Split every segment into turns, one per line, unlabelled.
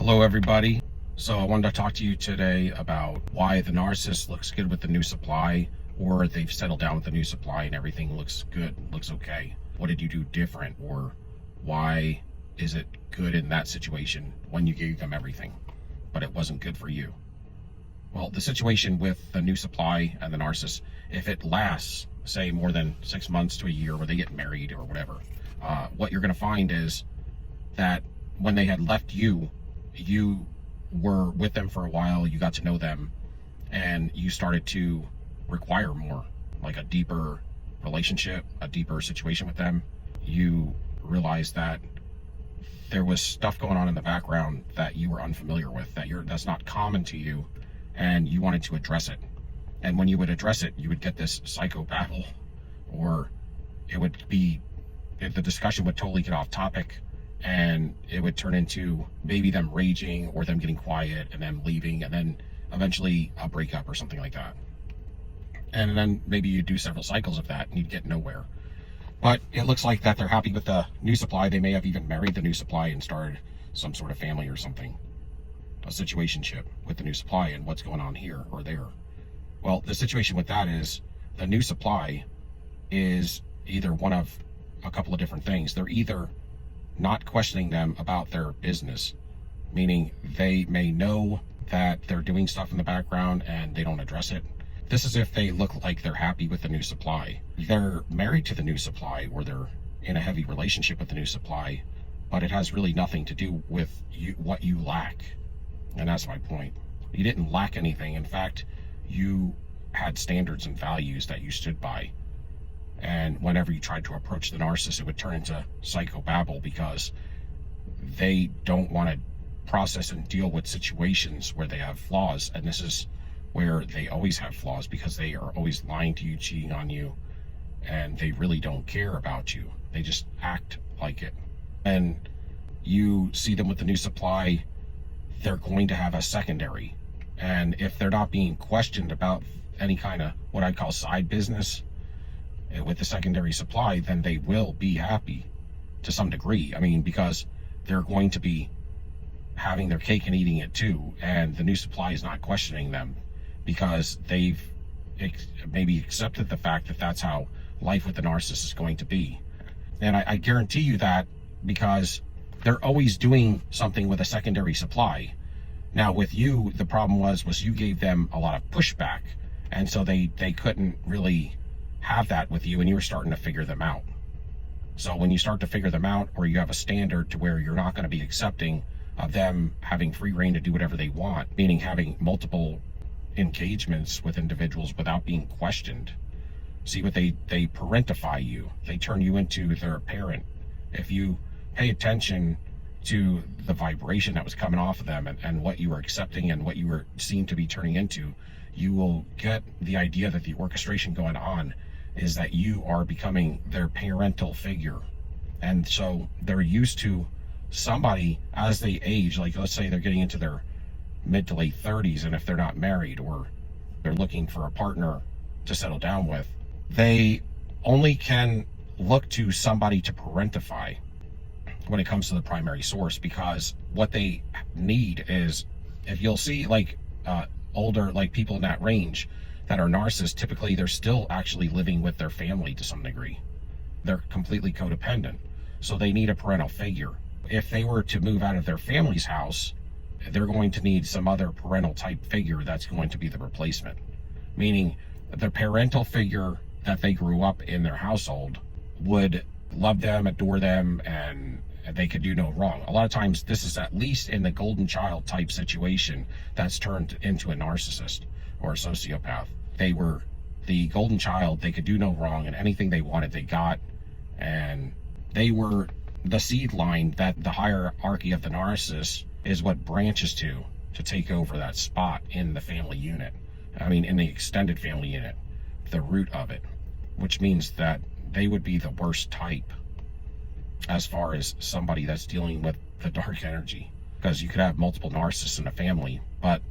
Hello everybody. So I wanted to talk to you today about why the narcissist looks good with the new supply, or they've settled down with the new supply and everything looks good, looks okay. What did you do different, or why is it good in that situation when you gave them everything, but it wasn't good for you? Well, the situation with the new supply and the narcissist, if it lasts, say, more than 6 months to a year, where they get married or whatever, what you're going to find is that when they had left you, you were with them for a while, you got to know them, and you started to require more, like a deeper relationship, a deeper situation with them. You realized that there was stuff going on in the background that you were unfamiliar with, that's not common to you, and you wanted to address it. And when you would address it, you would get this psychobabble, or it would be, the discussion would totally get off topic, and it would turn into maybe them raging or them getting quiet and them leaving, and then eventually a breakup or something like that. And then maybe you do several cycles of that and you'd get nowhere. But it looks like that they're happy with the new supply. They may have even married the new supply and started some sort of family or something, a situationship with the new supply. And what's going on here or there? Well, the situation with that is the new supply is either one of a couple of different things. They're either not questioning them about their business, meaning they may know that they're doing stuff in the background and they don't address it. This is if they look like they're happy with the new supply. They're married to the new supply, or they're in a heavy relationship with the new supply, but it has really nothing to do with you, what you lack. And that's my point. You didn't lack anything. In fact, you had standards and values that you stood by. And whenever you tried to approach the narcissist, it would turn into psychobabble, because they don't want to process and deal with situations where they have flaws. And this is where they always have flaws, because they are always lying to you, cheating on you, and they really don't care about you. They just act like it. And you see them with the new supply, they're going to have a secondary. And if they're not being questioned about any kind of what I call side business with the secondary supply, then they will be happy to some degree. I mean, because they're going to be having their cake and eating it too, and the new supply is not questioning them, because they've maybe accepted the fact that that's how life with the narcissist is going to be. And I guarantee you that, because they're always doing something with a secondary supply. Now with you, the problem was you gave them a lot of pushback, and so they couldn't really have that with you, and you were starting to figure them out. So when you start to figure them out, or you have a standard to where you're not going to be accepting of them having free reign to do whatever they want, meaning having multiple engagements with individuals without being questioned. See, what they parentify you. They turn you into their parent. If you pay attention to the vibration that was coming off of them, and what you were accepting and what you were seen to be turning into, you will get the idea that the orchestration going on is that you are becoming their parental figure. And so they're used to somebody as they age, like let's say they're getting into their mid to late 30s, and if they're not married, or they're looking for a partner to settle down with, they only can look to somebody to parentify when it comes to the primary source. Because what they need is, if you'll see like older, like people in that range that are narcissists, typically they're still actually living with their family to some degree. They're completely codependent, so they need a parental figure. If they were to move out of their family's house, they're going to need some other parental type figure that's going to be the replacement, meaning the parental figure that they grew up in their household would love them, adore them, and they could do no wrong. A lot of times this is at least in the golden child type situation that's turned into a narcissist or a sociopath. They were the golden child, they could do no wrong, and anything they wanted they got, and they were the seed line that the hierarchy of the narcissist is what branches to take over that spot in the family unit. I mean, in the extended family unit, the root of it, which means that they would be the worst type as far as somebody that's dealing with the dark energy. Because you could have multiple narcissists in a family, but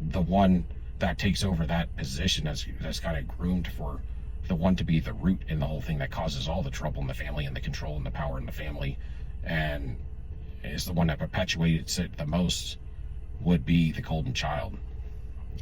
the one that takes over that position that's kind of groomed for the one to be the root in the whole thing that causes all the trouble in the family and the control and the power in the family. And is the one that perpetuates it the most would be the golden child.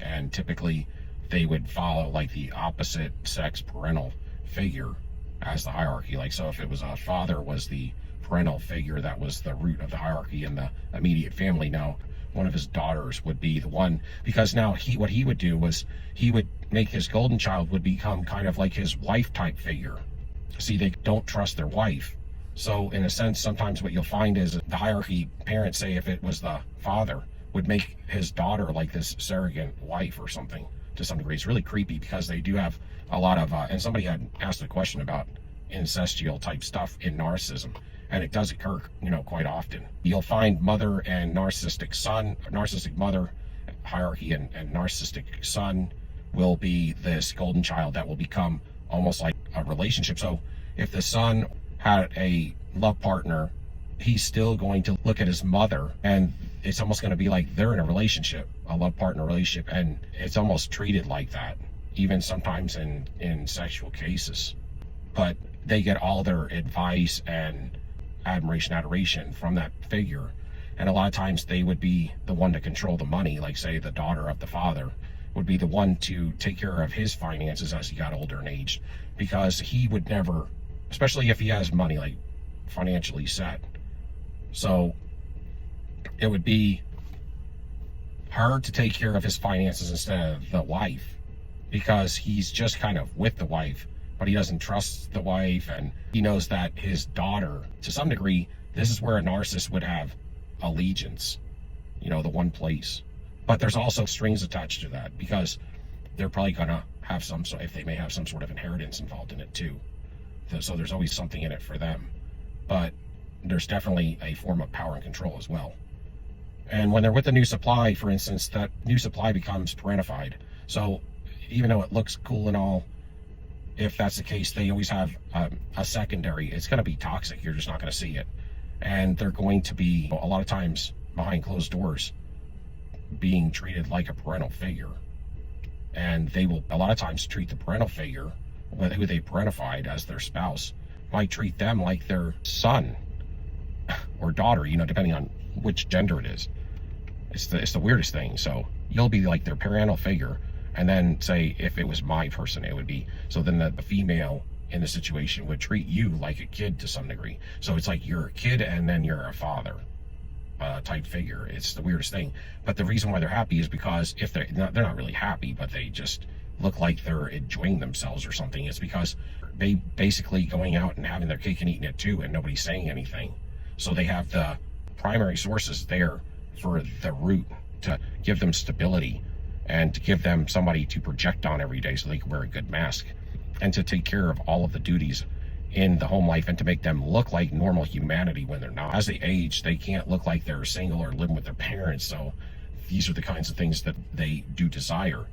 And typically they would follow like the opposite sex parental figure as the hierarchy. Like, so if it was a father was the parental figure that was the root of the hierarchy in the immediate family, now one of his daughters would be the one, because now what he would do was he would make his golden child would become kind of like his wife type figure. See, they don't trust their wife. So in a sense, sometimes what you'll find is the hierarchy parents, say if it was the father, would make his daughter like this surrogate wife or something to some degree. It's really creepy because they do have a lot of, and somebody had asked a question about incestual type stuff in narcissism, and it does occur, quite often. You'll find mother and narcissistic son, narcissistic mother hierarchy and narcissistic son will be this golden child that will become almost like a relationship. So if the son had a love partner, he's still going to look at his mother, and it's almost going to be like they're in a relationship, a love partner relationship, and it's almost treated like that, even sometimes in sexual cases. But they get all their advice and admiration, adoration from that figure. And a lot of times they would be the one to control the money. Like, say the daughter of the father would be the one to take care of his finances as he got older in age, because he would never, especially if he has money, like financially set. So it would be her to take care of his finances instead of the wife, because he's just kind of with the wife, but he doesn't trust the wife, and he knows that his daughter, to some degree, this is where a narcissist would have allegiance, the one place. But there's also strings attached to that, because they're probably gonna have if they may have some sort of inheritance involved in it too. So there's always something in it for them. But there's definitely a form of power and control as well. And when they're with the new supply, for instance, that new supply becomes parentified. So even though it looks cool and all, if that's the case, they always have a secondary. It's going to be toxic. You're just not going to see it. And they're going to be, a lot of times, behind closed doors, being treated like a parental figure. And they will, a lot of times, treat the parental figure, who they parentified as their spouse, might treat them like their son or daughter, depending on which gender it is. It's the weirdest thing. So you'll be like their parental figure, and then say if it was my person, it would be, so then the female in the situation would treat you like a kid to some degree. So it's like you're a kid and then you're a father type figure. It's the weirdest thing. But the reason why they're happy is because if they're not really happy, but they just look like they're enjoying themselves or something, it's because they basically going out and having their cake and eating it too, and nobody's saying anything. So they have the primary sources there for the root to give them stability, and to give them somebody to project on every day so they can wear a good mask, and to take care of all of the duties in the home life, and to make them look like normal humanity when they're not. As they age, they can't look like they're single or living with their parents. So these are the kinds of things that they do desire,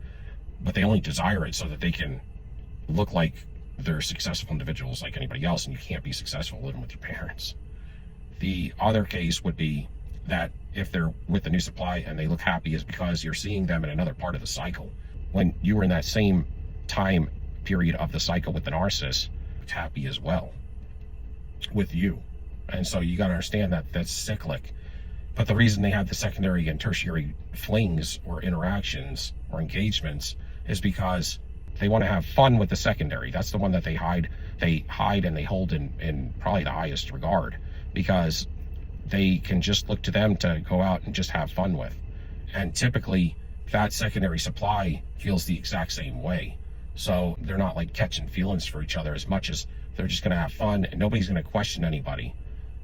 but they only desire it so that they can look like they're successful individuals like anybody else, and you can't be successful living with your parents. The other case would be that if they're with the new supply and they look happy, is because you're seeing them in another part of the cycle. When you were in that same time period of the cycle with the narcissist, it's happy as well with you. And so you got to understand that that's cyclic. But the reason they have the secondary and tertiary flings or interactions or engagements is because they want to have fun with the secondary. That's the one that they hide and they hold in probably the highest regard, because they can just look to them to go out and just have fun with. And typically that secondary supply feels the exact same way. So they're not like catching feelings for each other as much as they're just going to have fun, and nobody's going to question anybody.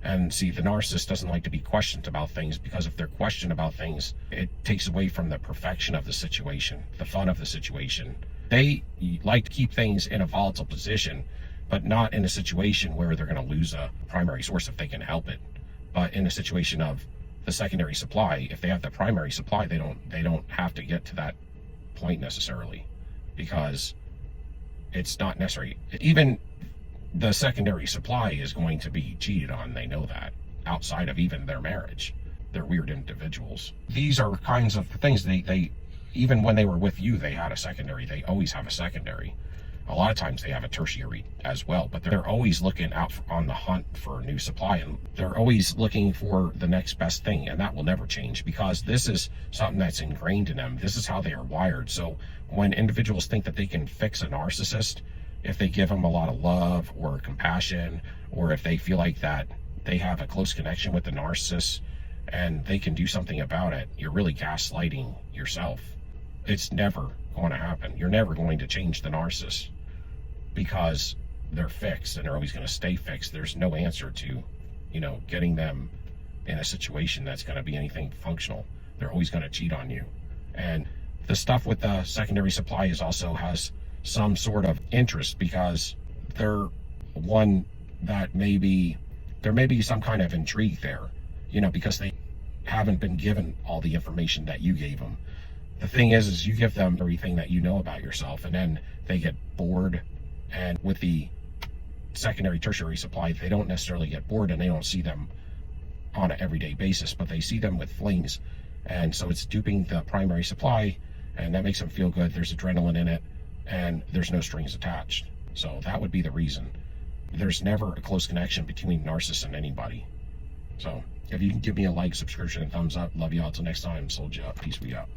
And see, the narcissist doesn't like to be questioned about things, because if they're questioned about things, it takes away from the perfection of the situation, the fun of the situation. They like to keep things in a volatile position, but not in a situation where they're going to lose a primary source if they can help it. But in a situation of the secondary supply, if they have the primary supply, they don't have to get to that point necessarily, because it's not necessary. Even the secondary supply is going to be cheated on. They know that, outside of even their marriage. They're weird individuals. These are kinds of things they even when they were with you, they had a secondary. They always have a secondary. A lot of times they have a tertiary as well, but they're always looking out on the hunt for a new supply, and they're always looking for the next best thing, and that will never change because this is something that's ingrained in them. This is how they are wired. So when individuals think that they can fix a narcissist, if they give them a lot of love or compassion, or if they feel like that they have a close connection with the narcissist and they can do something about it, you're really gaslighting yourself. It's never going to happen. You're never going to change the narcissist because they're fixed and they're always going to stay fixed. There's no answer to, getting them in a situation that's going to be anything functional. They're always going to cheat on you. And the stuff with the secondary supply also has some sort of interest because they're one that there may be some kind of intrigue there, because they haven't been given all the information that you gave them. The thing is you give them everything that you know about yourself, and then they get bored. And with the secondary, tertiary supply, they don't necessarily get bored, and they don't see them on an everyday basis, but they see them with flings. And so it's duping the primary supply, and that makes them feel good. There's adrenaline in it, and there's no strings attached. So that would be the reason. There's never a close connection between narcissists and anybody. So if you can give me a like, subscription, and thumbs up, love you all. Till next time, sold you up. Peace, we out.